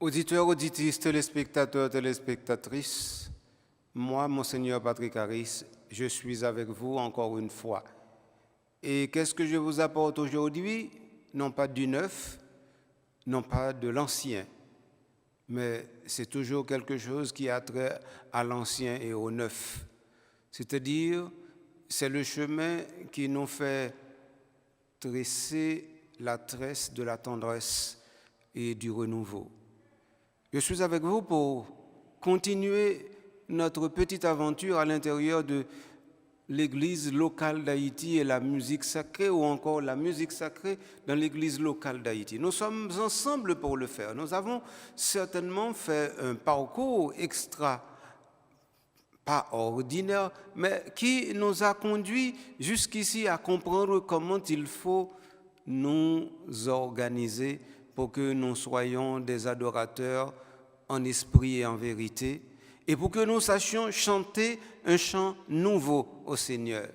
Auditeurs, auditrices, téléspectateurs, téléspectatrices, moi, Monseigneur Patrick Harris, je suis avec vous encore une fois. Et qu'est-ce que je vous apporte aujourd'hui? Non pas du neuf, non pas de l'ancien, mais c'est toujours quelque chose qui a trait à l'ancien et au neuf. C'est-à-dire, c'est le chemin qui nous fait tresser la tresse de la tendresse et du renouveau. Je suis avec vous pour continuer notre petite aventure à l'intérieur de l'église locale d'Haïti et la musique sacrée, ou encore la musique sacrée dans l'église locale d'Haïti. Nous sommes ensemble pour le faire. Nous avons certainement fait un parcours pas ordinaire, mais qui nous a conduit jusqu'ici à comprendre comment il faut nous organiser pour que nous soyons des adorateurs en esprit et en vérité, et pour que nous sachions chanter un chant nouveau au Seigneur.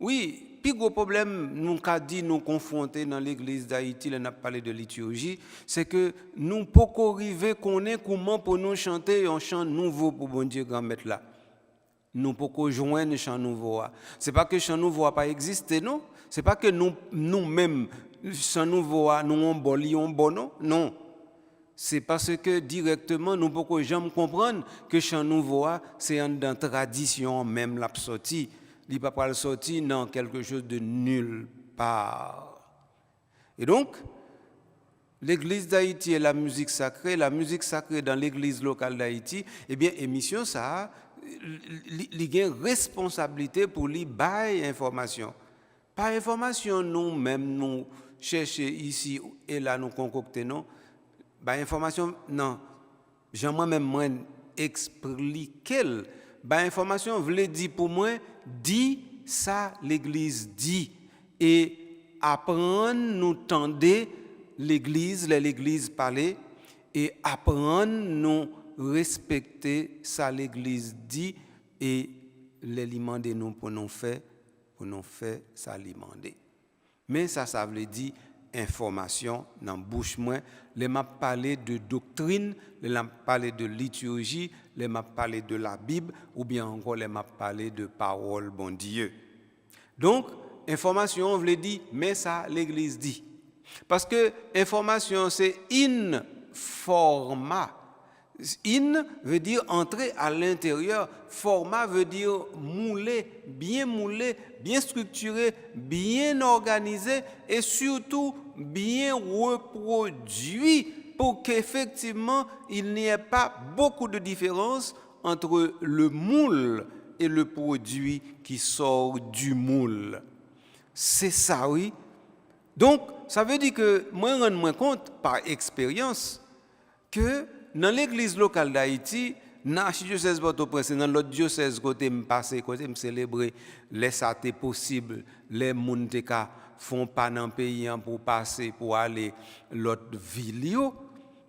Oui, plus gros problème nous qu'a dit nous confronter dans l'église d'Haïti, on a parlé de liturgie, c'est que nous ne pouvons pas arriver connaître comment pour nous chanter un chant nouveau pour bon Dieu grand maître là. Nous ne pouvons pas joindre un chant nouveau. Ce n'est pas que le chant nouveau n'a pas existé, non. Ce n'est pas que nous-mêmes, le chant nouveau, nous avons bon, non. C'est parce que directement, nous ne pouvons jamais comprendre que le chant nouveau, c'est une tradition même la sortie. Il ne peut pas sortir dans quelque chose de nulle part. Et donc, l'église d'Haïti et la musique sacrée dans l'église locale d'Haïti, eh bien, émission ça, il y a une responsabilité pour lui bailler information. Par information, nous-mêmes, nous cherchons ici et là, nous concocter, non. Bah information non j'aimerais même moi expliquer bah information voulait dire pour moi dit ça l'église dit et apprendre nous tendre l'église parler et apprendre nous respecter ça l'église dit et l'alimenter nous pour nous faire ça alimenter. Mais ça veut dire information dans bouche moi, les m'a parlé de doctrine, les m'a parlé de liturgie, les m'a parlé de la Bible ou bien encore les m'a parlé de parole bon Dieu. Donc information on veut dire mais ça l'église dit. Parce que information c'est informa. In veut dire entrer à l'intérieur, format veut dire moulé, bien structuré, bien organisé et surtout bien reproduit pour qu'effectivement il n'y ait pas beaucoup de différence entre le moule et le produit qui sort du moule. C'est ça, oui. Donc, ça veut dire que moi, je me rends compte par expérience que dans l'église locale d'Haïti, dans l'archidiocèse Port-au-Prince, dans l'autre diocèse côté me passer, côté me célébrer, les satés possibles, les moun te ka font pas dans pays pour passer pour aller l'autre ville.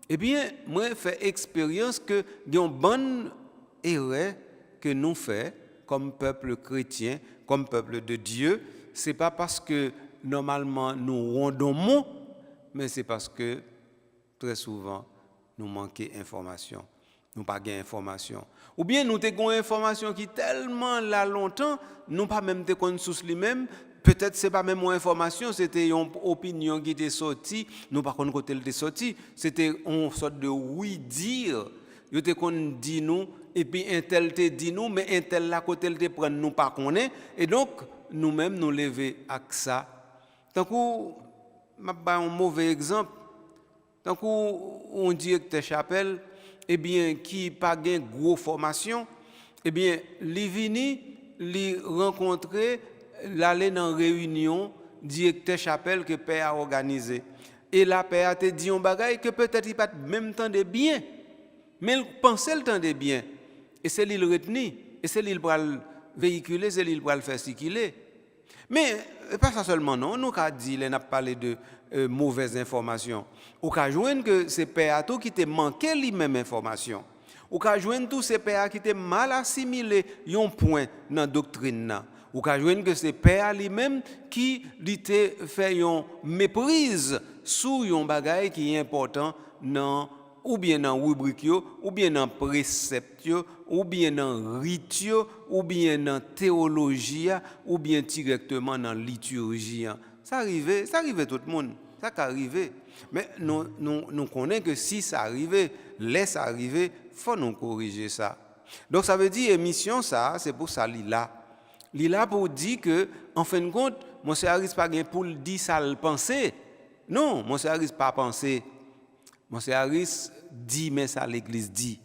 Eh bien, moi fait expérience que une bonne erreur que nous fait comme peuple chrétien, comme peuple de Dieu, c'est pas parce que normalement nous rendons mot, mais c'est parce que très souvent nous manquons d'informations, nous pas gain information. Ou bien nous avons une information qui tellement là longtemps, nous pas même te connaître sous lui-même, peut-être c'est pas même une information, c'était une opinion qui était sortie, nous pas connaître côté était sorti, c'était une sorte de oui dire. Yo te kon dit nous et puis un tel te dit nous mais un tel là côté te prend nous pas connaît et donc nous-mêmes nous lever avec ça. Tant qu'on m'a ba un mauvais exemple. Donc, on directeur chapelle, eh bien, qui pas gain gros formation, eh bien, li vini, li rencontrer, l'aller dans réunion directeur chapelle que père a organisé. Et la père a te dit un bagay que peut-être il pas même temps de bien, mais il pensait le temps de bien. Et c'est lui le retenir, et c'est lui le véhiculer, c'est lui le faire circuler. Mais pas ça seulement, non. Nous avons dit, on a parlé de mauvaises informations. Ou avons joindre que c'est père qui te manqué lui-même information. Ou avons joindre tous ces pères qui te mal assimilé un point dans la doctrine. Ou avons joindre que c'est père lui-même qui te fait une méprise sur un bagage qui est important dans ou bien dans rubrique yo, ou bien dans précepte yo, ou bien dans rite yo, ou bien dans théologie, ou bien directement dans liturgie. Ça arrive tout le monde, ça arrive. Mais nous connaissons que si ça arrive, laisse arriver, faut nous corriger ça. Donc ça veut dire émission ça, c'est pour ça là. Là pour dire que en fin de compte, monsieur Harris pas gain pour dire ça le penser. Non, monsieur Harris pas penser. Monsieur Harris dit mais ça l'église dit.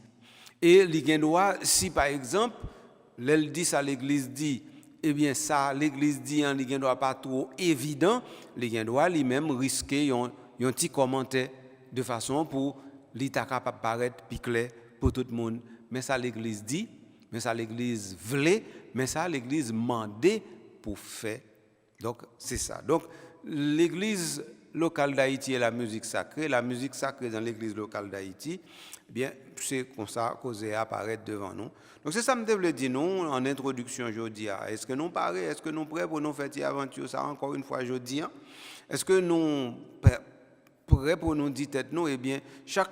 Et il gain droit si par exemple, l'elle dit ça l'église dit, eh bien ça l'église dit il gain droit pas trop évident, il gain droit lui-même risquer un petit commentaire de façon pour l'état capable paraître plus clair pour tout le monde. Mais ça l'église dit, mais ça l'église voulait, mais ça l'église mandé pour faire. Donc c'est ça. Donc l'église locale d'Haïti et la musique sacrée dans l'église locale d'Haïti, eh bien c'est comme ça qu'osé apparaître devant nous. Donc c'est ça que je voulais dire nous en introduction aujourd'hui. Est-ce que nous parés, est-ce que nous prêts pour nous faire cette aventure ça encore une fois aujourd'hui? Est-ce que nous prêts pour nous dire tête nous? Eh bien chaque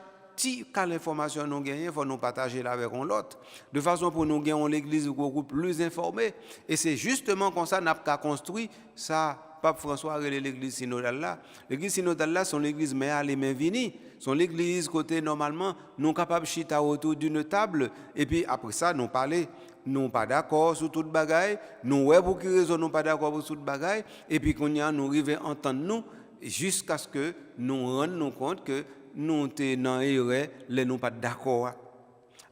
quelle information nous gagnons, il faut nous partager là avec l'autre, de façon pour nous gagner l'église beaucoup plus informée. Et c'est justement comme ça qu'on a construit ça. Pape François a l'église synodale là. L'église synodale là, son église mais à les mains vini. Son église côté normalement, nous capables de chita autour d'une table. Et puis après ça, nous parler, nous pas d'accord sur toute bagaille. Nous ouais pour qui raison nous pas d'accord sur toute bagaille. Et puis qu'on y a nous arriver entendre nous jusqu'à ce que nous rendions compte que nous sommes dans l'erreur, les nous pas d'accord.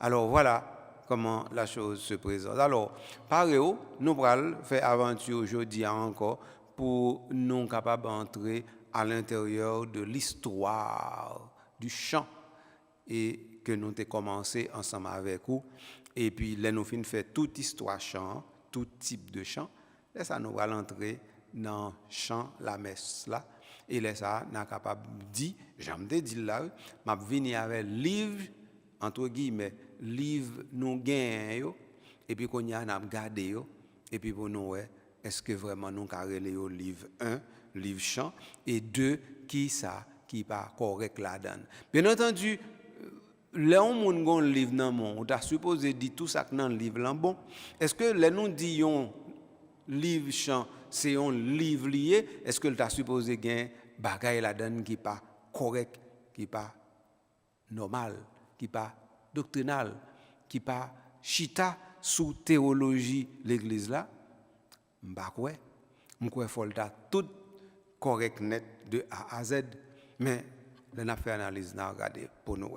Alors voilà comment la chose se présente. Alors, par eux, nous allons faire aventure aujourd'hui encore pour nous capables d'entrer à l'intérieur de l'histoire du chant et que nous avons commencé ensemble avec vous. Et puis, là, nous finissons faire toute histoire chant, tout type de chant. Et ça, nous allons entrer dans le chant, la messe là. Et là, ça, nous sommes capables de dire, j'aime dire là, je vais venir avec livre, entre guillemets, livre nous gagnons, et puis qu'on y a gardé, et puis pour nous, est-ce que vraiment nous avons le livre 1, livre chant, et 2, qui ça, qui pas correct là-dedans. Bien entendu, là où on a un livre dans le monde, on a supposé dire tout ça dans le livre là, bon, est-ce que là nous disons livre chant, c'est un livre lié, est-ce que tu as supposé gagner bagaille là-dedans qui pas correct, qui pas normal, qui pas doctrinal, qui pas chita sous théologie l'église là? M'pa quoi. M'kwa faut tout correct net de A à Z, mais on a fait analyse n'a regarder pour nous.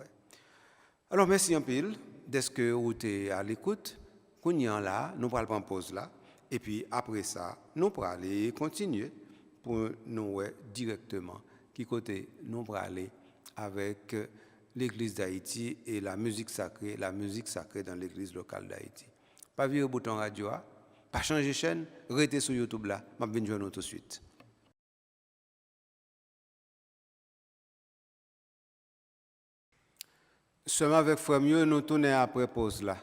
Alors merci un peu d'être que vous êtes à l'écoute. Qu'on y en là, nous allons prendre pause là. Et puis après ça, nous allons aller continuer pour nous directement qui côté nous allons aller avec l'église d'Haïti et la musique sacrée dans l'église locale d'Haïti. Pas virer le bouton radio, pas changer chaîne, restez sur YouTube là, je vais venir tout de suite. Seulement avec Frère Mieux, nous tournons après pause là.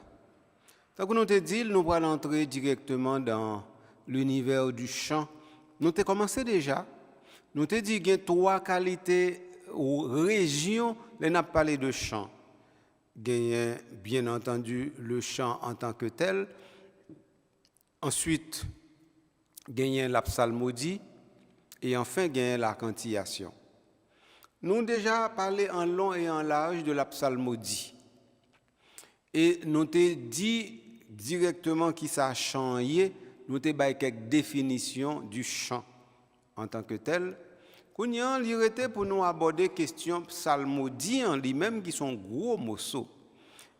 Donc nous te dit, nous allons entrer directement dans l'univers du chant. Nous avons commencé déjà. Nous te dit qu'il y a 3 qualités ou régions, nous avons parlé de chant. Il y a bien entendu le chant en tant que tel. Ensuite, il y a la psalmodie. Et enfin, il y a la cantillation. Nous avons déjà parlé en long et en large de la psalmodie. Et nous avons dit directement qui ça a changé, nous avons donné quelques définitions du chant en tant que tel. Nous avons pour nous aborder la question psalmodie en lui-même qui sont gros morceaux.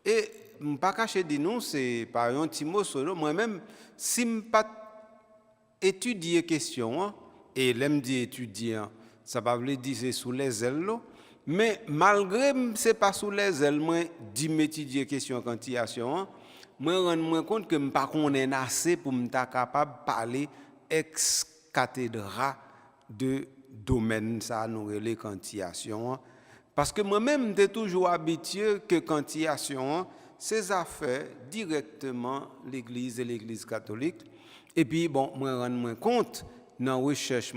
Et je ne vais pas cacher de nous, c'est par un petit morceau. Moi-même, si je n'ai pas étudié la question, et l'aime dire étudier, ça ne veut pas dire c'est sous les ailes, mais malgré que ce n'est pas sous les ailes, moi, d'étudier la question quantification, je me rends compte que je ne connais pas assez pour être capable de parler ex cathedra de domaine, ça nous les quantification. Parce que moi-même, je suis toujours habitué que quantification, c'est affaires directement l'Église et l'Église catholique. Et puis, bon, je me rends compte dans la recherche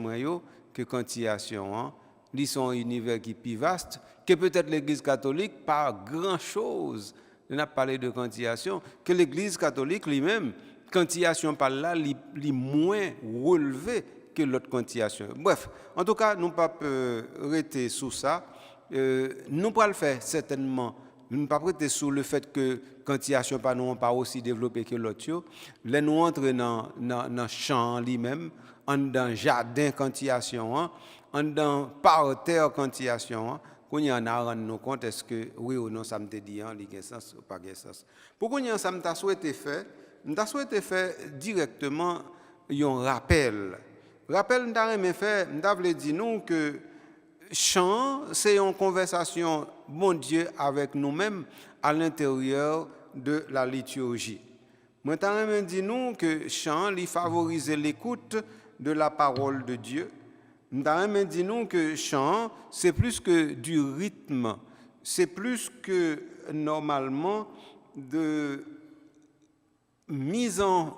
que quantification, Ils sont un univers qui est plus vaste, que peut-être l'Église catholique, pas grand-chose. On a parlé de quantification, que l'Église catholique lui-même, quantification par là, est moins relevée que l'autre quantification. Bref, en tout cas, nous ne pouvons pas rester sous ça. Nous pouvons le faire certainement. Nous ne pouvons pas rester sous le fait que quantification par nous pas aussi développé que l'autre. Là, nous entrons dans le champ lui-même, dans le jardin quantification, dans parterre quantification. Quand on a rendu compte, est-ce que oui ou non, ça me dit, il y a sens ou pas de sens. Pourquoi ça me souhaité faire? Je souhaité faire directement un rappel. Rappel, je voulais dire nous que chant, c'est une conversation, bon Dieu, avec nous-mêmes à l'intérieur de la liturgie. Je voulais dire nous que chant, il favorise l'écoute de la parole de Dieu. Je voulais dire nous que chant, c'est plus que du rythme, c'est plus que normalement de mise en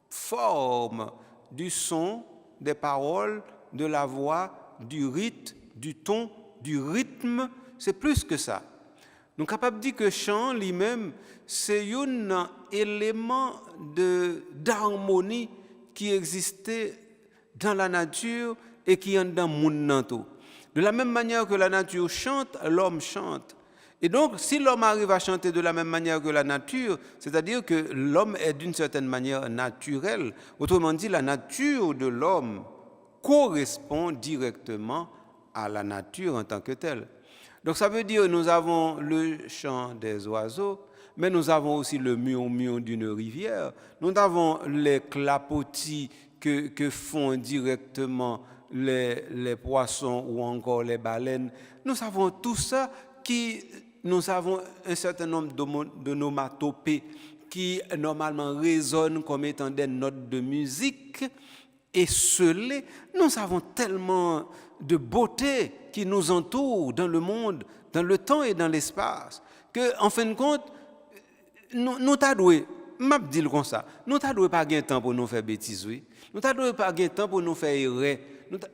forme du son, des paroles, de la voix, du rite, du ton, du rythme, c'est plus que ça. Nous sommes capables de dire que chant lui-même, c'est un élément d'harmonie qui existait dans la nature et qui est dans le monde. De la même manière que la nature chante, l'homme chante. Et donc, si l'homme arrive à chanter de la même manière que la nature, c'est-à-dire que l'homme est d'une certaine manière naturel. Autrement dit, la nature de l'homme correspond directement à la nature en tant que telle. Donc, ça veut dire que nous avons le chant des oiseaux, mais nous avons aussi le murmure d'une rivière. Nous avons les clapotis que font directement les poissons ou encore les baleines. Nous avons tout ça nous avons un certain nombre d'onomatopées qui normalement résonnent comme étant des notes de musique et scellées. Nous avons tellement de beauté qui nous entoure dans le monde, dans le temps et dans l'espace, que en fin de compte, nous t'adouons, m'a dit comme ça, nous t'adouons pas gain temps pour nous faire bêtises, oui. Nous t'adouons pas gain temps pour nous faire errer.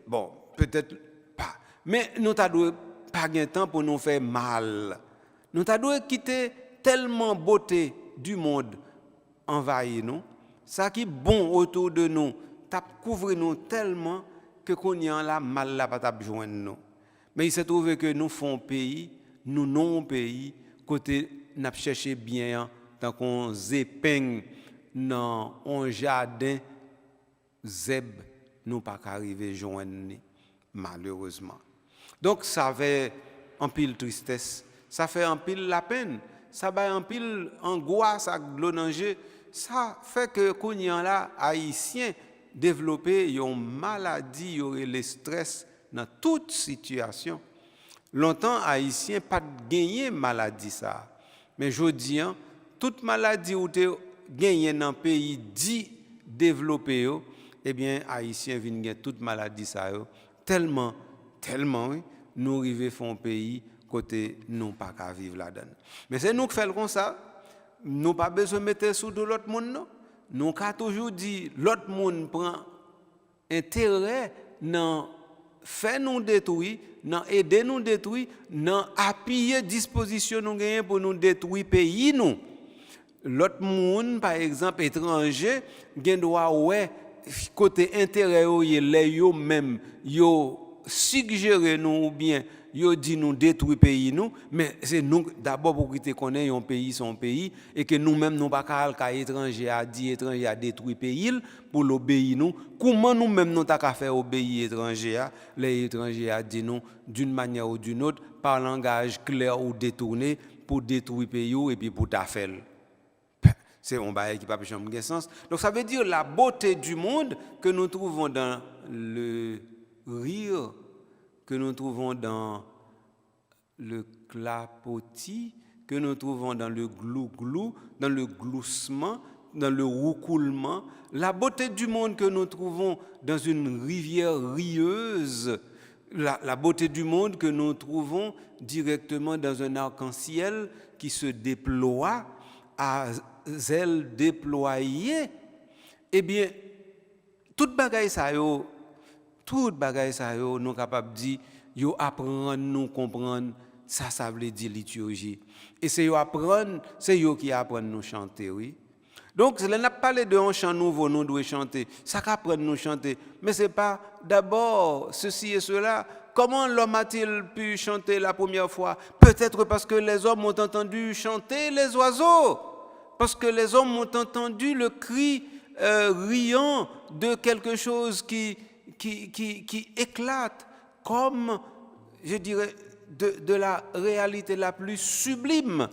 Bon, peut-être pas, mais nous t'adouons pas gain temps pour nous faire mal. Nous t'adouons quitter tellement beauté du monde envahir nous, ça qui est bon autour de nous, t'a couvrir nous tellement que qu'on y a la mal là pas t'a joindre nous. Mais il s'est trouvé que nous font pays, nous non pays côté n'a cherché bien tant qu'on zépeigne dans un jardin zeb nous pas arriver joindre malheureusement. Donc ça fait un pile tristesse, ça fait un pile la peine, ça fait un pile angoisse à danger, ça fait que qu'on y a là haïtien développer une maladie, y aurait le stress dans toute situation. Longtemps haïtien pas gagné maladie ça. Mais je dis toute maladie où tu gagné dans pays dit développé eh bien haïtien vient gagner toute maladie ça tellement oui, nous arriver font pays côté non pas qu'à vivre là-dedans. Mais c'est nous qui faisons comme ça, nous pas besoin de mettre sous de l'autre monde non. Nous avons toujours dit l'autre monde prend intérêt dans faire nous détruire, dans aider nous détruire, dans appuyer disposition nous gagner pour nous détruire pays nous. L'autre monde par exemple étranger gain droit ouais côté intérêt yo même yo suggérer nous ou bien yo dit nous détruire pays nous, mais c'est nous d'abord pour que connaît un pays son pays et que nous-mêmes nous pas qu'à étranger a dit étranger a détruit pays pour l'obéir nous. Comment nous-mêmes nous t'a qu'à faire obéir étranger les étrangers a dit nous d'une manière ou d'une autre par langage clair ou détourné pour détruire pays et puis pour ta faire. C'est un bail qui pas de sens. Donc ça veut dire la beauté du monde que nous trouvons dans le rire, que nous trouvons dans le clapotis, que nous trouvons dans le glou-glou, dans le gloussement, dans le roucoulement, la beauté du monde que nous trouvons dans une rivière rieuse, la beauté du monde que nous trouvons directement dans un arc-en-ciel qui se déploie à ailes déployées, eh bien, toute bagaille ça yo, nous capables de dire yo apprendre nous comprendre ça veut dire liturgie. Et c'est yo apprendre, c'est yo qui apprendre nous chanter, oui. Donc, là, on a parlé d'un chant nouveau, nous devons chanter. Ça qu'apprendre nous chanter. Mais ce n'est pas d'abord ceci et cela. Comment l'homme a-t-il pu chanter la première fois? Peut-être parce que les hommes ont entendu chanter les oiseaux. Parce que les hommes ont entendu le cri riant de quelque chose qui éclate comme, je dirais, de la réalité la plus sublime.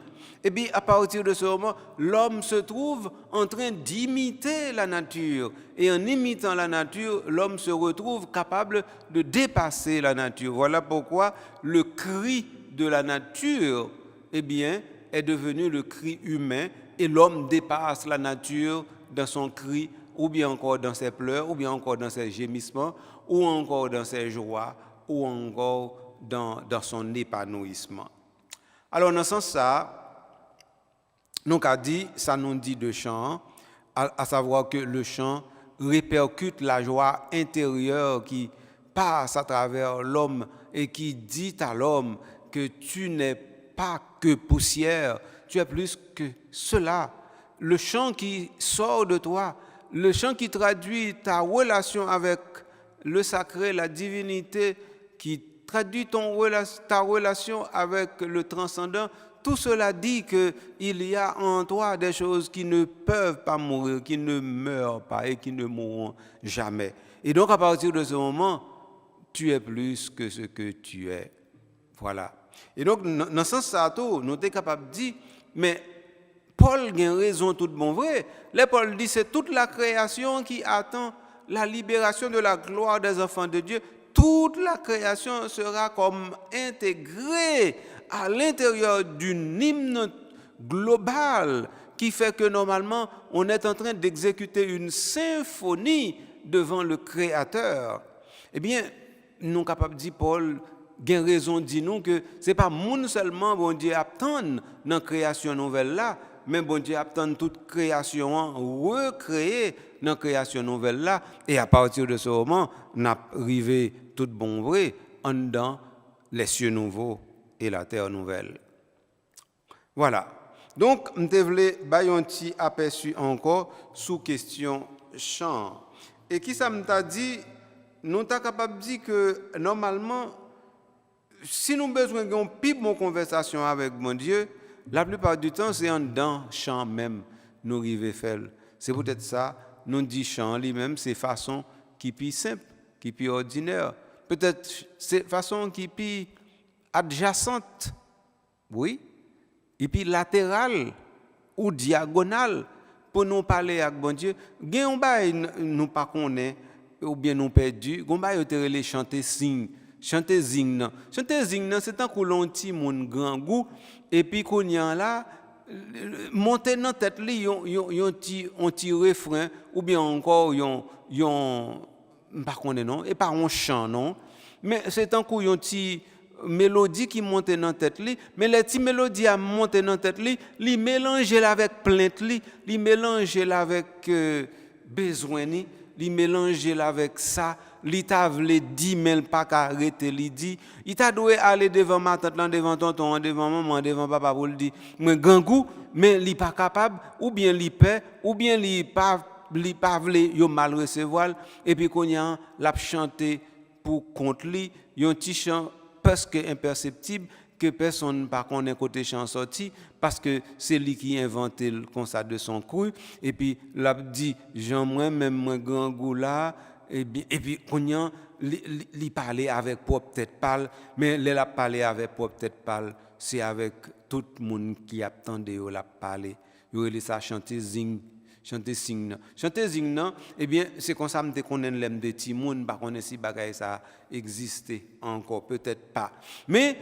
Et bien, à partir de ce moment, l'homme se trouve en train d'imiter la nature. Et en imitant la nature, l'homme se retrouve capable de dépasser la nature. Voilà pourquoi le cri de la nature, eh bien, est devenu le cri humain. Et l'homme dépasse la nature dans son cri, ou bien encore dans ses pleurs, ou bien encore dans ses gémissements, ou encore dans ses joies, ou encore dans son épanouissement. Alors, dans ce sens, nous avons dit, ça nous dit de chant, à savoir que le chant répercute la joie intérieure qui passe à travers l'homme et qui dit à l'homme que tu n'es pas que poussière, tu es plus que cela. Le chant qui sort de toi, le chant qui traduit ta relation avec le sacré, la divinité, qui traduit ta relation avec le transcendant, tout cela dit qu'il y a en toi des choses qui ne peuvent pas mourir, qui ne meurent pas et qui ne mourront jamais. Et donc, à partir de ce moment, tu es plus que ce que tu es. Voilà. Et donc, dans ce sens, nous sommes capables de dire, mais Paul a raison, tout bon vrai. Là, Paul dit, c'est toute la création qui attend la libération de la gloire des enfants de Dieu. Toute la création sera comme intégrée à l'intérieur d'une hymne globale qui fait que normalement, on est en train d'exécuter une symphonie devant le Créateur. Eh bien, nous sommes capables de dire, Paul, il a raison de dire nous que ce n'est pas nous seulement, bon Dieu, attend dans la création nouvelle là, mais bon Dieu attend toute création recréée dans la création nouvelle là, et à partir de ce moment, on a arrivé tout bon vrai en dedans les cieux nouveaux et la terre nouvelle. Voilà. Donc, je voulais faire un petit aperçu encore sous question chant. Et qui ça m'a dit, nous sommes capables de dire que normalement, si nous avons besoin d'une plus bonne conversation avec mon Dieu, la plupart du temps, c'est en dedans chant même nous arrivons à faire. C'est peut-être ça, nous dit chant lui-même, c'est façon qui est plus simple, qui est plus ordinaire. Peut-être c'est façon qui est plus adjacente, oui, et puis latérale ou diagonale pour nous parler avec bon Dieu. Gen on bail nous pas connaît ou bien nous perdu, gon bail les chanter signe, chanter zing. Chanter zing c'est tant que l'on ti mon grand goût et puis qu'on y a là monter dans tête li yon ti refrain ou bien encore yon pas connaît non et pas un chant non, mais c'est tant que yon ti mélodie qui monte dans tête li, mais les petites mélodies à monter dans tête li mélanger avec plainte li mélanger avec besoin li mélanger avec ça, li t'a vle dit mais pas arrêter li dit, il t'a doué aller devant ma tante devant tonton, devant maman, devant papa pour le dire, mais gangou, mais li pas capable ou bien li paix ou bien li pas vle yo mal recevoir et puis qu'on y a l'a chanter pour contre li, yon petit chant presque imperceptible que personne ne connaît côté chant sorti parce que c'est lui qui a inventé comme ça de son cru et puis l'a dit Jean moi même moi grand goût là et puis on li parler avec propre tête pâle mais l'a parler avec propre tête pâle c'est avec tout le monde qui attendait la parler yo ça chanter zing chanter zing non eh bien c'est comme ça me connaît l'aime de petit monde pas connaît si bagaille ça existait encore peut-être pas mais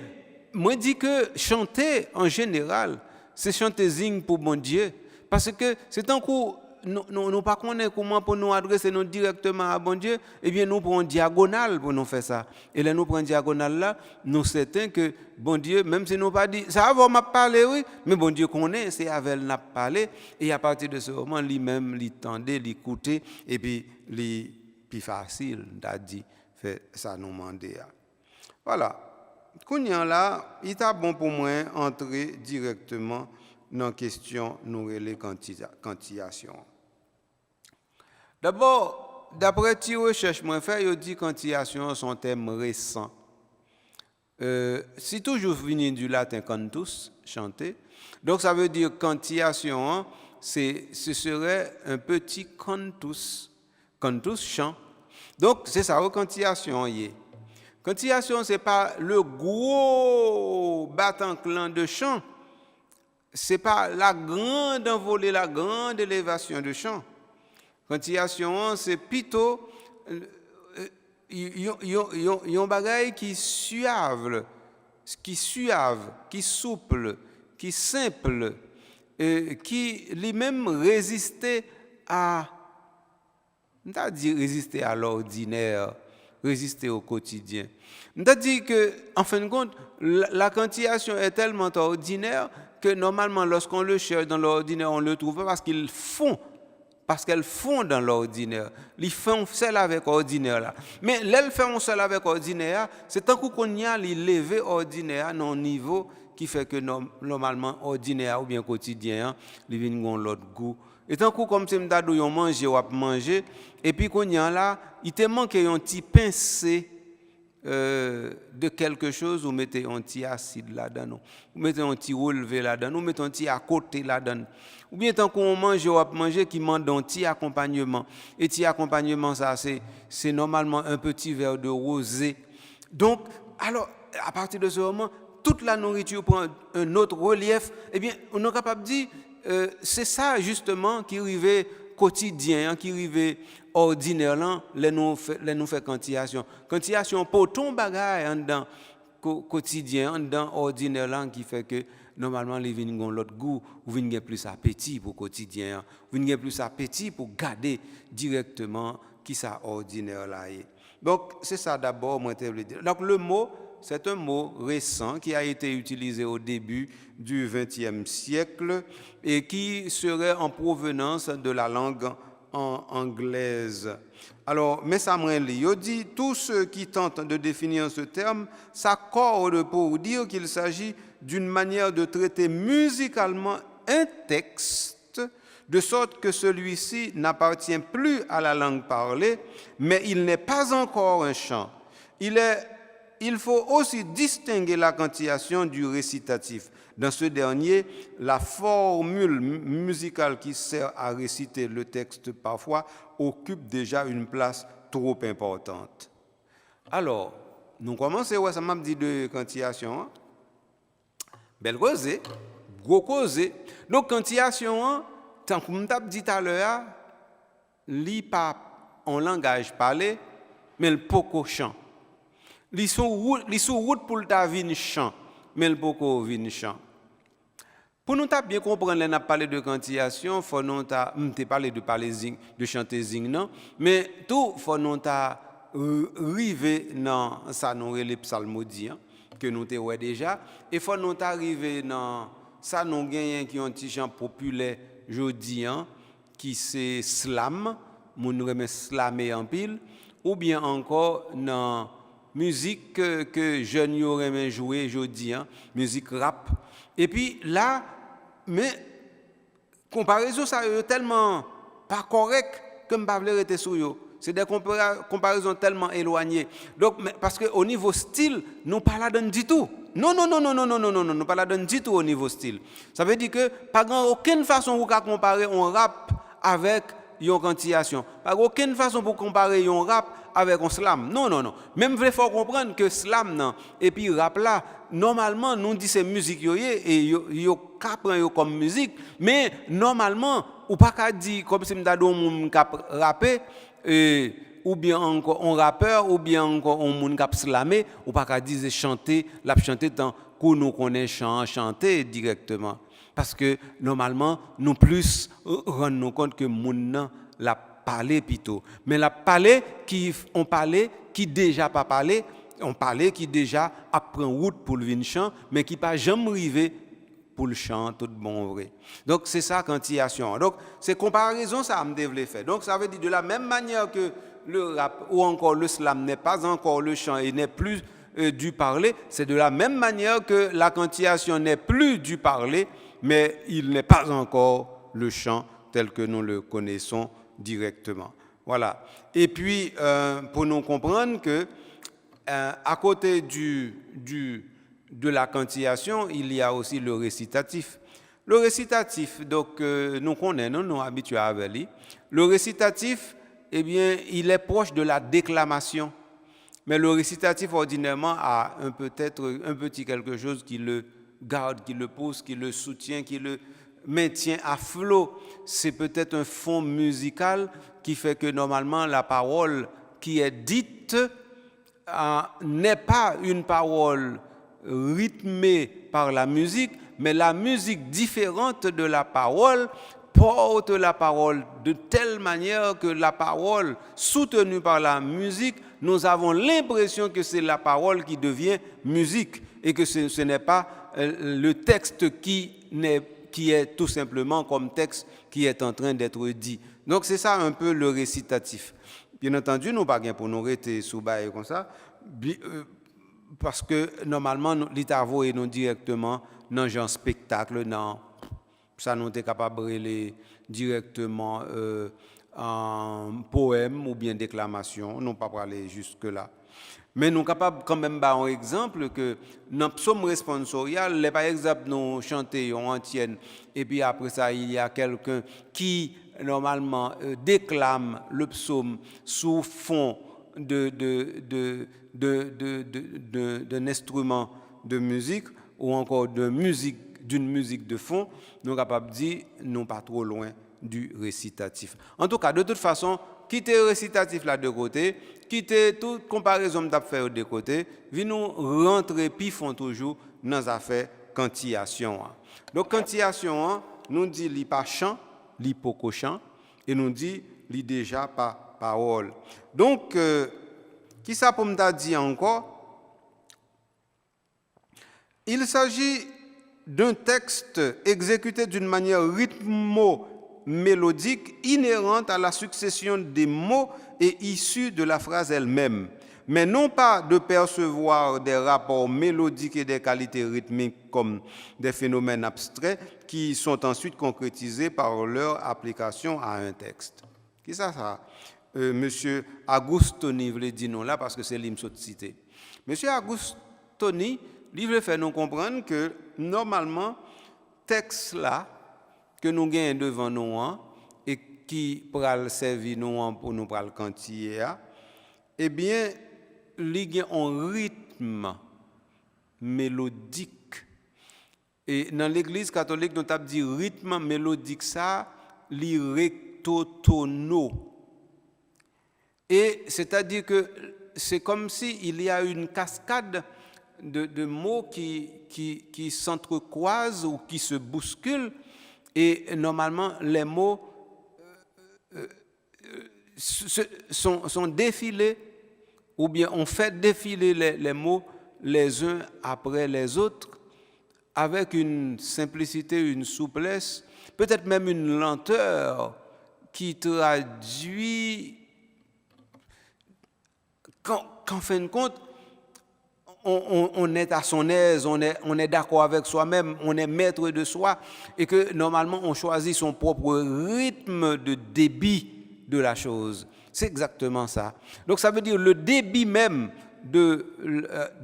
moi dis que chanter en général c'est chanter zing pour bon Dieu parce que c'est un coup nous pas connaît comment pour nous adresser nous directement à bon Dieu eh bien nous prenons diagonale pour nous faire ça et là nous prenons diagonale là nous certain que bon Dieu même si nous pas dit ça va m'a parler oui mais bon Dieu connaît c'est avec n'a parler et à partir de ce moment lui-même lui tendait lui écouter et puis lui plus facile t'a dit fait ça nous demander. Voilà. Kounya là, il est bon pour moi entrer directement dans la question nous les quantification. D'abord, d'après les recherches que je fais, il dit que quantification sont un thème récent. Si toujours venu du latin cantus, chanter, donc ça veut dire quantification, ce serait un petit cantus, cantus chant. Donc c'est ça, quantification. Quantification, ce n'est pas le gros battant-clan de chant, ce n'est pas la grande envolée, la grande élévation de chant. Quantification, c'est plutôt un bagage qui suave, qui souple, qui simple, qui lui-même résistait à, résister à l'ordinaire, résister au quotidien. C'est-à-dire que, en fin de compte, la quantification est tellement ordinaire que normalement, lorsqu'on le cherche dans l'ordinaire, on ne le trouve pas parce qu'elles font dans l'ordinaire. Ils font celle avec ordinaire là. Mais l'elles font celle avec ordinaire, c'est tant qu'on y a l'élevé ordinaire à un niveau qui fait que normalement ordinaire ou bien quotidien, ils viennent ont l'autre goût. Et tant que comme c'est m'dadou yon manger ou manger et puis qu'on y a là, il te manque un petit pincé de quelque chose, ou mettez un petit acide là-dedans, ou mettez un petit relevé là-dedans, ou mettez un petit à côté là-dedans. Ou bien tant qu'on mange ou manger qui demande un petit accompagnement. Et petit accompagnement, ça c'est normalement un petit verre de rosé. Donc, alors, à partir de ce moment, toute la nourriture prend un autre relief. Eh bien, on est capable de dire, c'est ça justement qui arrive quotidien, qui arrive ordinaire là, les nous fait quantification. Quantification pour ton bagage dans quotidien, dans ordinaire là, qui fait que normalement les vignes ont l'autre goût, ou vignes plus appétit pour quotidien, ou vignes plus appétit pour garder directement qui ça ordinaire là. Donc c'est ça d'abord moi je veux dire. Donc le mot c'est un mot récent qui a été utilisé au début du XXe siècle et qui serait en provenance de la langue anglaise. Alors, mais ça m'a dit, tous ceux qui tentent de définir ce terme s'accordent pour dire qu'il s'agit d'une manière de traiter musicalement un texte, de sorte que celui-ci n'appartient plus à la langue parlée, mais il n'est pas encore un chant. Il faut aussi distinguer la quantification du récitatif. Dans ce dernier, la formule musicale qui sert à réciter le texte parfois occupe déjà une place trop importante. Alors, nous commençons, ça m'a dit de quantification. Belle causée, gros causée. Donc, quantification, tant que je dit tout à l'heure, li pas en langage parlé, mais le poco chant. Li sous route pour ta vin chant, mais le poco vin chant. Pour nous bien comprendre, on a parlé de quantification, faut nous parler de chanter zing non, mais tout faut nous arriver dans ça nous les psalmodies que nous te ouais déjà et faut nous arriver dans ça nous gagnent qui ont petit chant populaire jodi qui c'est slam, moun remet slammer en pile ou bien encore dans musique que jeunes yo remet jouer jodi musique rap et puis là mais comparaison ça est tellement pas correct que me pas vle rester sur yo. C'est des comparaisons tellement éloignées. Donc parce que au niveau style, nous pas la donne du tout. Non, nous pas la donne du tout au niveau style. Ça veut dire que pas aucune façon vous comparer un rap avec une quantification. Pas aucune façon pour comparer un rap avec un slam. Non. Même il faut comprendre que slam non et puis rap là normalement nous dit c'est musique et yo prend comme musique mais normalement ou pas qu'à dire comme si m'dado moun k'ap rapper ou bien encore un rappeur ou bien encore un moun k'ap slammer ou pas qu'à dire chanter tant que nous connaît chanter directement parce que normalement nous plus rendre nous compte que moun la parler plutôt mais la parler qui on parlait qui déjà pas parler on parlait qui déjà apprend route pour le chant mais qui pas jamais arrivé pour le chant tout bon vrai. Donc c'est ça quantification. Donc c'est comparaison ça me devait faire. Donc ça veut dire de la même manière que le rap ou encore le slam n'est pas encore le chant et n'est plus du parler. C'est de la même manière que la cantillation n'est plus du parler, mais il n'est pas encore le chant tel que nous le connaissons directement. Voilà. Et puis, pour nous comprendre que à côté de la cantillation, il y a aussi le récitatif. Le récitatif, donc, nous connaissons, nous habitués avec lui. Le récitatif, eh bien, il est proche de la déclamation. Mais le récitatif, ordinairement, a peut-être un petit quelque chose qui le garde, qui le pousse, qui le soutient, qui le maintient à flot. C'est peut-être un fond musical qui fait que normalement la parole qui est dite n'est pas une parole rythmée par la musique, mais la musique différente de la parole porte la parole de telle manière que la parole soutenue par la musique, nous avons l'impression que c'est la parole qui devient musique et que ce n'est pas le texte qui est tout simplement comme texte qui est en train d'être dit. Donc c'est ça un peu le récitatif. Bien entendu, nous pas pour nous rester sous bail comme ça, parce que normalement l'État voit nous directement dans un genre spectacle, dans ça nous est capable de aller directement en poème ou bien déclamation, nous pas aller jusque là. Mais nous sommes capables quand même un exemple que dans le psaume responsorial, par exemple, nous chantons en tienne, et puis après ça, il y a quelqu'un qui normalement déclame le psaume sous fond d'un instrument de musique ou encore d'une musique de fond, nous sommes capables de dire non pas trop loin du récitatif. En tout cas, de toute façon, quittez le récitatif là de côté, quittez toute comparaison de faire de côté, nous rentrer puis font toujours dans les affaires cantillation. Donc cantillation, nous dit li pas chant, li poko chant, et nous dit li déjà pas parole. Donc, qui ça pour me dire encore? Il s'agit d'un texte exécuté d'une manière rythmo-mélodique inhérente à la succession des mots et issus de la phrase elle-même, mais non pas de percevoir des rapports mélodiques et des qualités rythmiques comme des phénomènes abstraits qui sont ensuite concrétisés par leur application à un texte. Qui ça? Monsieur Agustoni voulait dire non là parce que c'est l'imsot cité. Monsieur Agustoni, il veut faire nous comprendre que normalement, texte là que nous gagnons devant nous et qui pral servir nous pour nous pral quantier, eh bien, il y a un rythme mélodique. Et dans l'Église catholique, nous avons dit rythme mélodique ça, li recto-tono. Et c'est-à-dire que c'est comme s'il y a une cascade de mots qui s'entrecroisent ou qui se bousculent. Et normalement, les mots sont défilés, ou bien on fait défiler les mots les uns après les autres, avec une simplicité, une souplesse, peut-être même une lenteur qui traduit qu'en fin de compte, on est à son aise, on est d'accord avec soi-même, on est maître de soi et que normalement on choisit son propre rythme de débit de la chose. C'est exactement ça. Donc ça veut dire le débit même de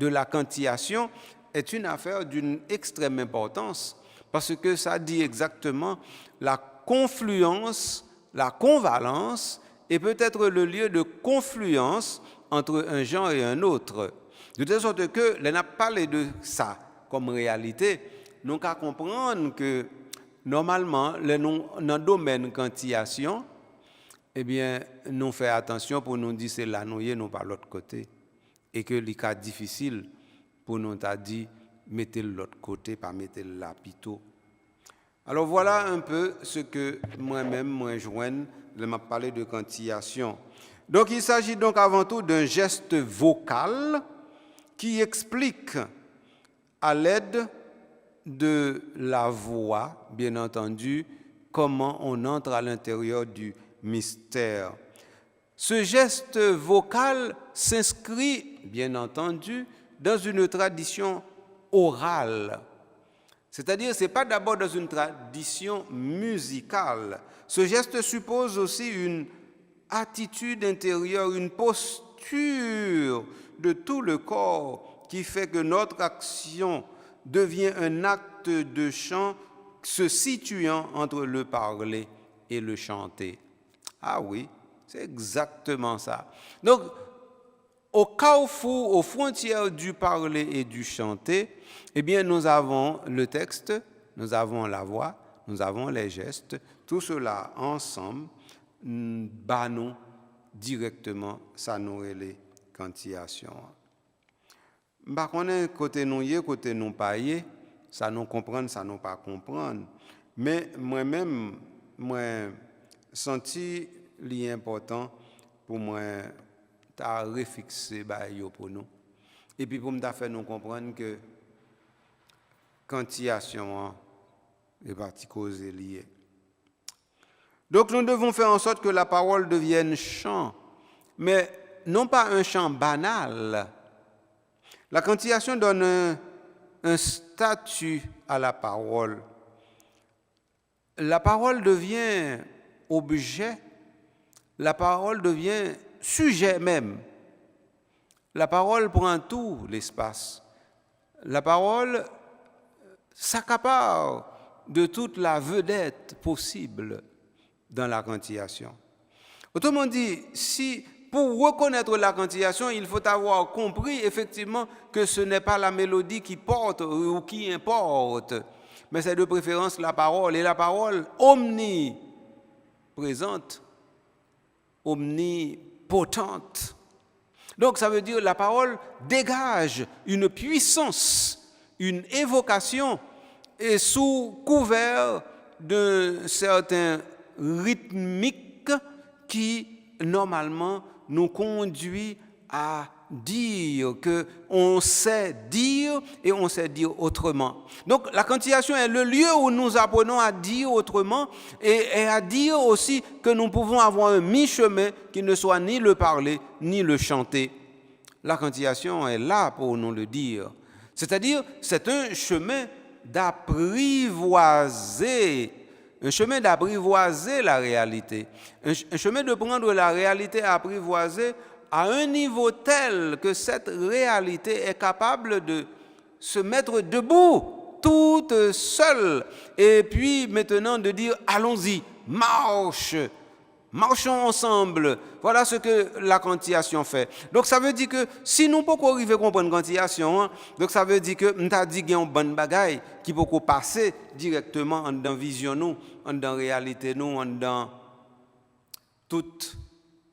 la cantillation est une affaire d'une extrême importance parce que ça dit exactement la confluence, la convalence et peut-être le lieu de confluence entre un genre et un autre. De telle sorte que, l'on a parlé de ça comme réalité, nous avons comprendre que, normalement, dans le domaine de cantillation, eh bien, nous faisons attention pour nous dire c'est là, nous pas l'autre côté. Et que les cas difficiles, pour nous dire, mettez l'autre côté, pas mettez là plutôt. Alors voilà un peu ce que moi-même, je m'a parlé de cantillation. Donc il s'agit donc avant tout d'un geste vocal qui explique à l'aide de la voix, bien entendu, comment on entre à l'intérieur du mystère. Ce geste vocal s'inscrit, bien entendu, dans une tradition orale. C'est-à-dire, ce n'est pas d'abord dans une tradition musicale. Ce geste suppose aussi une attitude intérieure, une posture de tout le corps qui fait que notre action devient un acte de chant se situant entre le parler et le chanter. Ah oui, c'est exactement ça. Donc, au carrefour, aux frontières du parler et du chanter, eh bien, nous avons le texte, nous avons la voix, nous avons les gestes, tout cela ensemble, bah nous directement, ça nous les cantillations. Bah qu'on est côté nous y, côté nous pas y, ça nous comprendre, ça nous pas comprendre. Mais moi-même, moi senti l'important pour moi à refixer pour nous. Et puis pour me faire nous comprendre que quantification est partie cause liée. Donc nous devons faire en sorte que la parole devienne chant, mais non pas un chant banal. La quantification donne un statut à la parole. La parole devient objet, la parole devient sujet même. La parole prend tout l'espace. La parole s'accapare de toute la vedette possible dans la quantification. Autrement dit, si pour reconnaître la quantification, il faut avoir compris effectivement que ce n'est pas la mélodie qui porte ou qui importe, mais c'est de préférence la parole, et la parole omniprésente, omnipotente. Donc ça veut dire que la parole dégage une puissance, une évocation, et sous couvert d'un certain rythmique qui normalement nous conduit à dire qu'on sait dire et on sait dire autrement. Donc la cantisation est le lieu où nous apprenons à dire autrement et à dire aussi que nous pouvons avoir un mi-chemin qui ne soit ni le parler ni le chanter. La cantisation est là pour nous le dire. C'est-à-dire, c'est un chemin d'apprivoiser la réalité. Un chemin de prendre la réalité apprivoisée à un niveau tel que cette réalité est capable de se mettre debout, toute seule, et puis maintenant de dire allons-y, marchons ensemble. Voilà ce que la quantification fait. Donc ça veut dire que si nous ne pouvons pas arriver à comprendre la quantification, donc ça veut dire que nous avons dit qu'il y a une bonne bagaille qui peut passer directement dans la vision, dans la réalité, dans toute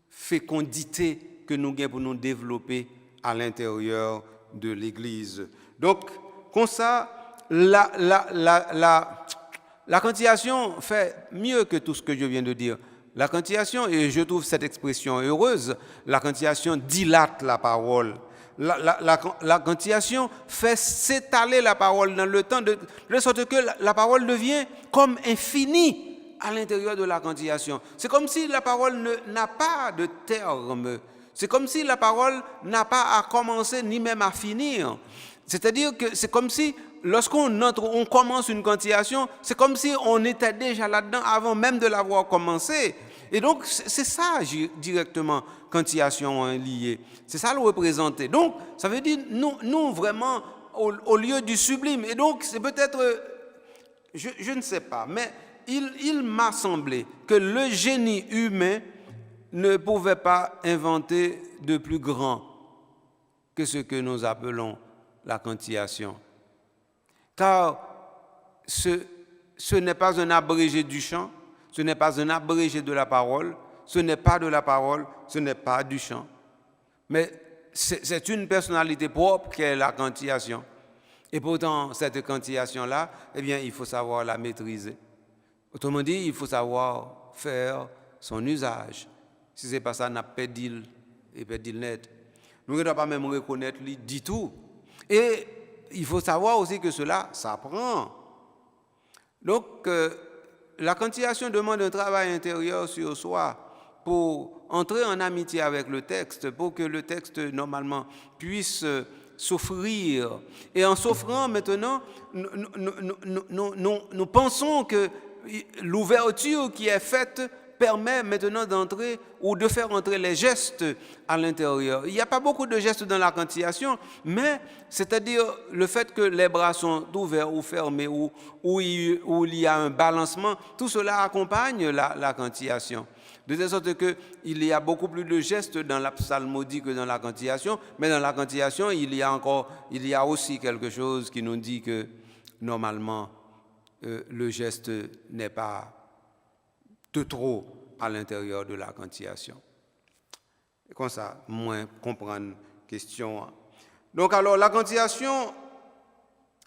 fécondité que nous avons pour nous développer à l'intérieur de l'Église. Donc, comme ça, la quantification fait mieux que tout ce que je viens de dire. La quantification, et je trouve cette expression heureuse, la quantification dilate la parole. La quantification fait s'étaler la parole dans le temps, de sorte que la parole devient comme infinie à l'intérieur de la quantification. C'est comme si la parole n'a pas de terme. C'est comme si la parole n'a pas à commencer ni même à finir. C'est-à-dire que c'est comme si, on commence une quantification, c'est comme si on était déjà là-dedans avant même de l'avoir commencé. Et donc, c'est ça directement, quantification liée. C'est ça le représenter. Donc, ça veut dire, nous vraiment, au lieu du sublime. Et donc, c'est peut-être, je ne sais pas, mais il m'a semblé que le génie humain ne pouvait pas inventer de plus grand que ce que nous appelons la quantification. Car ce n'est pas un abrégé du chant, ce n'est pas un abrégé de la parole, ce n'est pas de la parole, ce n'est pas du chant. Mais c'est une personnalité propre qu'est la quantification. Et pourtant, cette quantification-là, eh bien, il faut savoir la maîtriser. Autrement dit, il faut savoir faire son usage. Si ce n'est pas ça, on a perdu le net. Nous ne devons pas même reconnaître lui du tout. Et il faut savoir aussi que cela s'apprend. Donc, la quantification demande un travail intérieur sur soi pour entrer en amitié avec le texte, pour que le texte, normalement, puisse souffrir. Et en souffrant maintenant, nous pensons que l'ouverture qui est faite permet maintenant d'entrer ou de faire entrer les gestes à l'intérieur. Il n'y a pas beaucoup de gestes dans la cantisation, mais c'est-à-dire le fait que les bras sont ouverts ou fermés, ou il y a un balancement, tout cela accompagne la cantisation. De telle sorte qu'il y a beaucoup plus de gestes dans la psalmodie que dans la cantisation, mais dans la cantisation, il y a aussi quelque chose qui nous dit que normalement, le geste n'est pas de trop à l'intérieur de la cantisation. Comme ça, moins comprendre question. Donc alors, la cantisation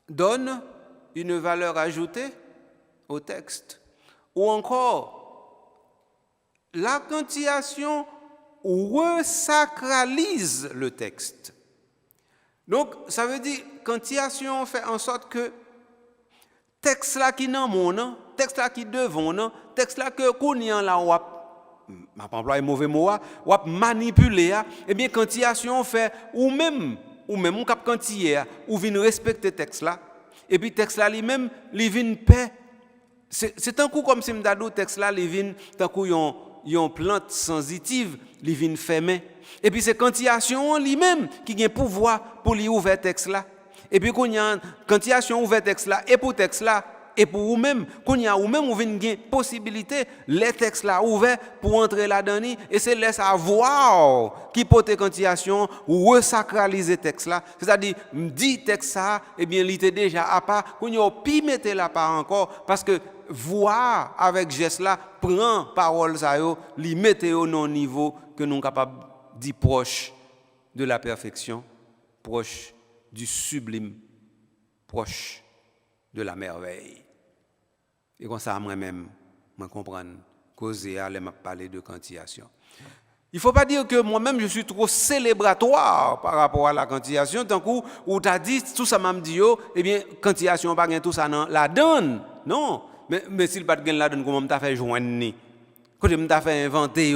donne une valeur ajoutée au texte. Ou encore, la cantisation resacralise le texte. Donc, ça veut dire, cantisation fait en sorte que texte là qui dans mon texte là qui devant texte là que connait là ou m'a pas employé mauvais mot ou manipuler et bien cantisation fait ou même on cap cantier ou vinn respecter texte là et puis texte là lui-même li vinn paix c'est un coup comme si m'dadou texte là li vinn tant coup yon plante sensitive li vinn fermé et puis c'est cantisation lui-même qui gagne pouvoir pour lui ouvrir texte là. Et puis, quand il y a une cantisation ouverte texte là, et pour texte là, et pour vous-même, quand il y a vous-même, vous avez une possibilité, les textes là ouverts pour entrer là-dedans, et c'est laisse avoir qui porte cantisation ou resacraliser texte là. C'est-à-dire, dit texte ça, eh bien, il était déjà à part, quand il y a pi mettre la part encore, parce que voir avec geste là, prend parole ça yo, li mette au non niveau que nous sommes capables d'y proche de la perfection, proche du sublime, proche de la merveille. Et comme ça, moi-même, je comprends, causer à parler de cantisation. Il ne faut pas dire que moi-même, je suis trop célébratoire par rapport à la cantisation, tant que où tu as dit, tout ça m'a dit, eh bien, cantisation, pas tout ça, non, la donne. Non, mais s'il pas de la donne, comment tu as fait joindre? Comment tu as fait inventer?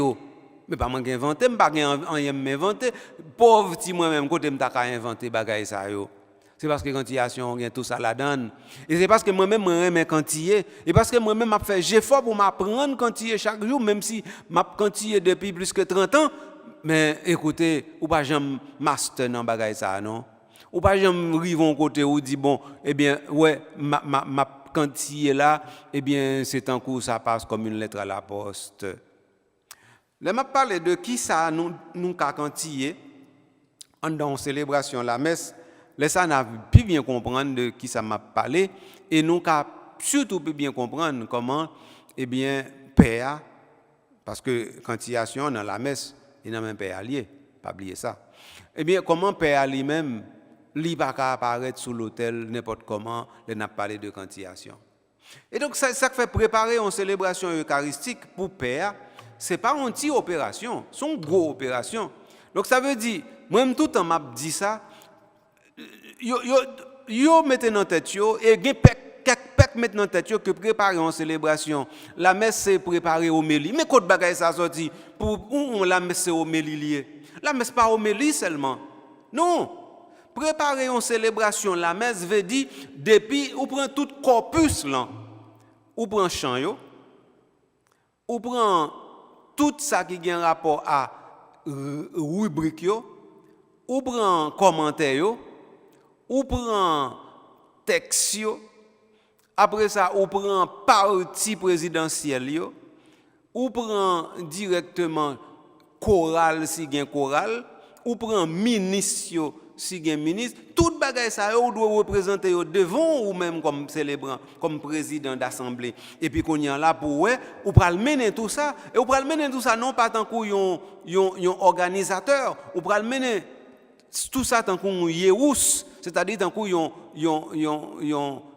Mais pas moi qui inventé, pas rien m'inventer. Pauvre petit moi-même côté m'ta ka inventer bagay ça yo. C'est parce que cantisation gagne tout ça la donne. Et c'est parce que moi-même moi aime cantier et parce que moi-même m'a fait effort pour m'apprendre cantier chaque jour même si m'a cantier depuis plus que 30 ans. Mais écoutez, ou pas jamais master dans bagay ça non. Ou pas jamais rivon côté ou dit bon eh bien ouais ma cantier là eh bien c'est un coup ça passe comme une lettre à la poste. Là, je parle de qui ça nous cantiller dans une célébration la messe. Là, ça n'a pu bien comprendre de qui ça m'a parlé et nous avons surtout pu bien comprendre comment, eh bien, Père, parce que cantisation dans la messe, il n'y a même Père allié, pas oublier ça. Eh bien, comment Père lui-même, lui pas apparaître sous l'autel n'importe comment, il n'a parlé de cantisation. Et donc, ça fait préparer une célébration eucharistique pour Père. Ce n'est pas une petite opération, c'est une grosse opération. Donc ça veut dire, moi-même tout le temps m'a dit ça, yo mettez dans tête yo et quelques mettent dans tête yo que préparer une célébration. La messe c'est préparer homélie. Mais quand bagay ça sorti pour la messe c'est homélie lié. La messe pas homélie seulement. Non. Préparer une célébration, la messe veut dire depuis ou prend tout corpus là. Ou prend chant yo. Ou prend tout ça qui a un rapport à rubrique yo, ou prend commentaire yo, ou prend texte yo, après ça ou prend parti présidentiel yo, ou prend directement chorale si gen chorale, ou prend ministre yo si gen ministre, tout bagay ça yo doit représenter yo devant ou même comme célébrant, comme président d'assemblée. Et puis qu'on y a là pour ouais, ou pral mener tout ça, et ou pral mener tout ça non pas tant qu'on yon organisateur, ou pral mener tout ça tant qu'on yérous, c'est-à-dire tant qu'on yon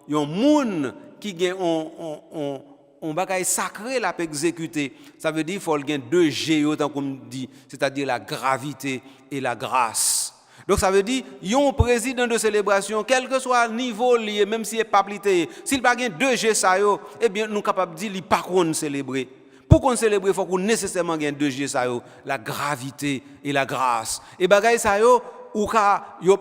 moun qui gen on bagay sacré la peut exécuter. Ça veut dire il faut gen 2 G tant qu'on dit, c'est-à-dire la gravité et la grâce. Donc ça veut dire, yon président de célébration, quel que soit le niveau lié, même s'il n'est pas plité, s'il n'a pas 2 G ça yo, eh bien nous sommes capables de dire qu'il pas qu'on célébrer. Pour qu'on célèbre, il faut qu'on nécessairement gagne 2 G ça yo, la gravité et la grâce. Et bagay ça yo, ou ka yo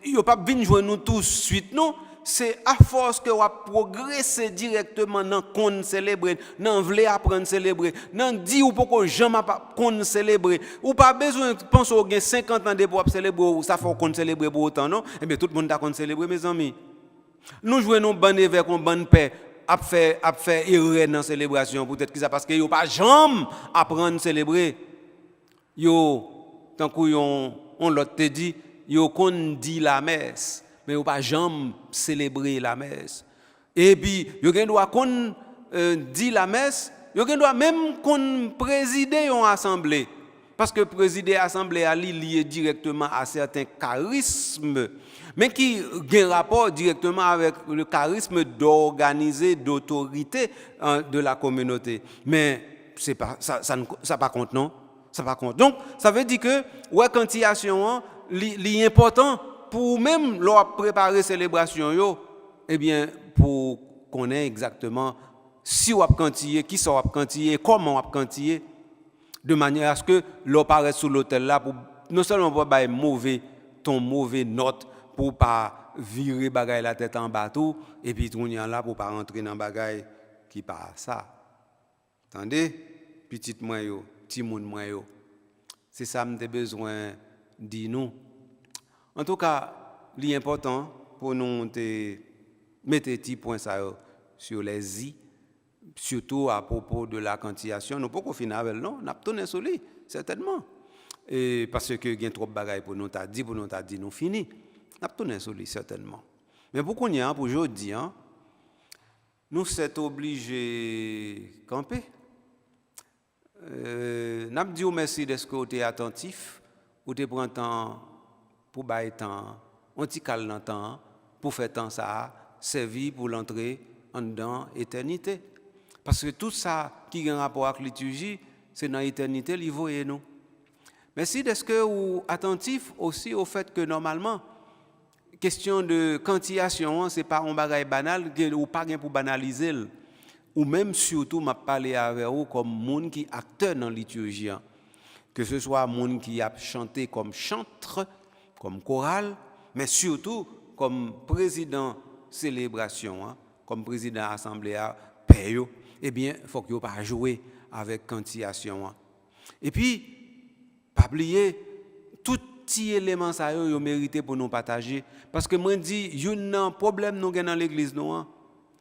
yo pas venir joindre nous tous suite non, c'est à force que on progresser directement dans qu'on célébrer, dans vle apprendre célébrer, dans dit ou pourquoi jamais qu'on célébrer, ou pas besoin penser au gain 50 ans de pour célébrer, ça faut qu'on célébrer pour autant non, et bien tout le monde t'a qu'on célébrer mes amis. Nous jouons nos bonnes avec une bonne paix, à faire erreur dans célébration peut-être que ça parce que yo pas jamais apprendre célébrer. Yo tant qu'on l'autre te dit, yo qu'on dit la messe, mais yo pas jamais célébrer la messe. Et puis yo gen doit qu'on dit la messe, yo gen doit même qu'on présider une assemblée parce que présider assemblée a lié directement à certains charismes mais qui ont rapport directement avec le charisme d'organiser d'autorité de la communauté. Mais c'est pas ça pas compte non. Ça pas compte. Donc, ça veut dire que ouais quantification est important pour même leur préparer célébration yo, eh bien pour connaître exactement si on a quantifié, qui sont quantifié, comment on a quantifié de manière à ce que l'on paraît sous l'hôtel là pour non seulement pour pas mauvais note pour pas virer bagaille la tête en bateau et puis on y là pour pas rentrer dans bagaille qui pas ça. Attendez, petite moi yo petit monde moi yo. C'est ça me besoin dire nous. En tout cas, l'important pour nous te mettre petit point ça sur les i, surtout à propos de la quantification, nous pas qu'on finir avec non, n'a pas tourné sur lui certainement. Et parce que il y a trop de bagaille pour nous t'a dit nous fini. N'a pas tourné sur lui certainement. Mais pour qu'on y a pour aujourd'hui nous sommes obligés camper. N'a dit merci de ce que tu es attentif, ou tu prends temps pour bailler temps, on t'y cale dans temps pour faire temps ça, servir pour l'entrée en dedans éternité. Parce que tout ça qui a un rapport avec la liturgie, c'est dans l'éternité qu'il faut et nous. Merci de ce que vous attentif aussi au fait que normalement question de quantification, c'est pas un bagage banal ou pas pour banaliser. Ou même surtout m'a parlé avec vous comme monde qui acteur dans la liturgie, que ce soit monde qui a chanté comme chantre, comme chorale, mais surtout comme président célébration, comme président assemblée payo, eh bien faut que vous pas jouer avec quantification. Et puis pas oublier tout petit élément ça yo mérité pour nous partager parce que moi dit un problème nous gagne dans l'église nous,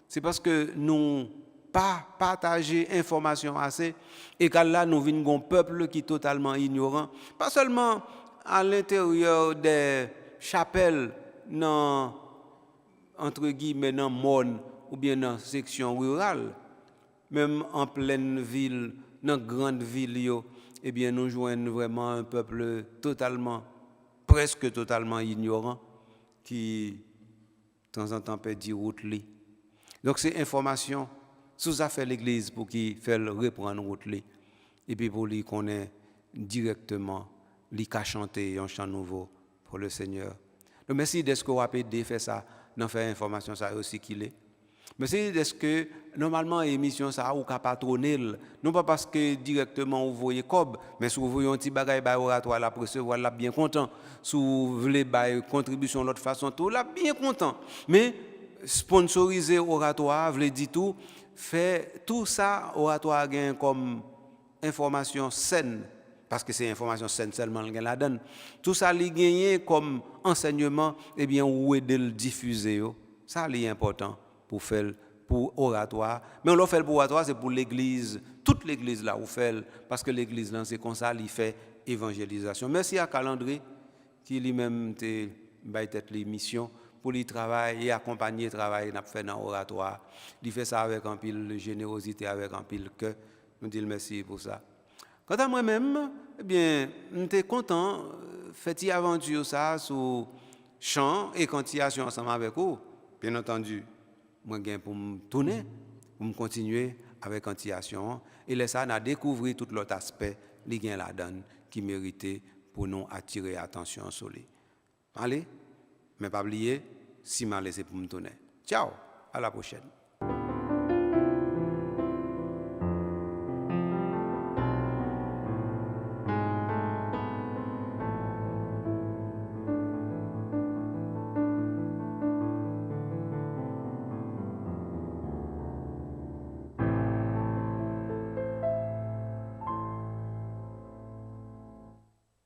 c'est parce que nous pas partager information assez et qu'à là nous venons un peuple qui est totalement ignorant, pas seulement à l'intérieur des chapelles dans entre guillemets dans monde ou bien dans section rurale, même en pleine ville, dans grande ville eh bien nous joignons vraiment un peuple presque totalement ignorant qui de temps en temps peut dire route li. Donc c'est information sous ça fait l'église pour qu'il fait reprendre route li et puis pour lui connaît directement lui qu'a chanter un chant nouveau pour le Seigneur. Donc merci de ce que vous avez aidé faire ça dans faire information ça aussi qu'il est. Merci de ce que normalement émission ça ou capable patronner non pas parce que directement vous voyez cob mais si vous voyez un petit bagage oratoire la recevoir là bien content si vous voulez contribution de l'autre façon tout là bien content mais sponsoriser oratoire veut dire tout fait tout ça oratoire gain comme information saine parce que c'est information saine seulement gain la donne tout ça li gagner comme enseignement et bien ou aider le diffuser ça li important pour faire pour oratoire mais on le fait pour oratoire c'est pour l'église toute l'église là où fait parce que l'église là c'est comme ça il fait évangélisation. Merci à Calendrier qui lui-même te bail tête l'émission pour lui travailler et accompagner le travail n'a fait dans oratoire. Il fait ça avec un pile générosité, avec un pile cœur. Nous disons merci pour ça. Quant à moi-même, eh bien, j'étais content faire cette aventure ça sur chant et cantisation ensemble avec vous. Bien entendu, moi gain pour me tourner, pour me continuer avec cantisation et laisser ça à découvrir tout l'autre aspect li gain la donne qui méritait pour nous attirer attention sur lui. Allez, mais pas oublier, si m'a laissé pour me tourner. Ciao, à la prochaine.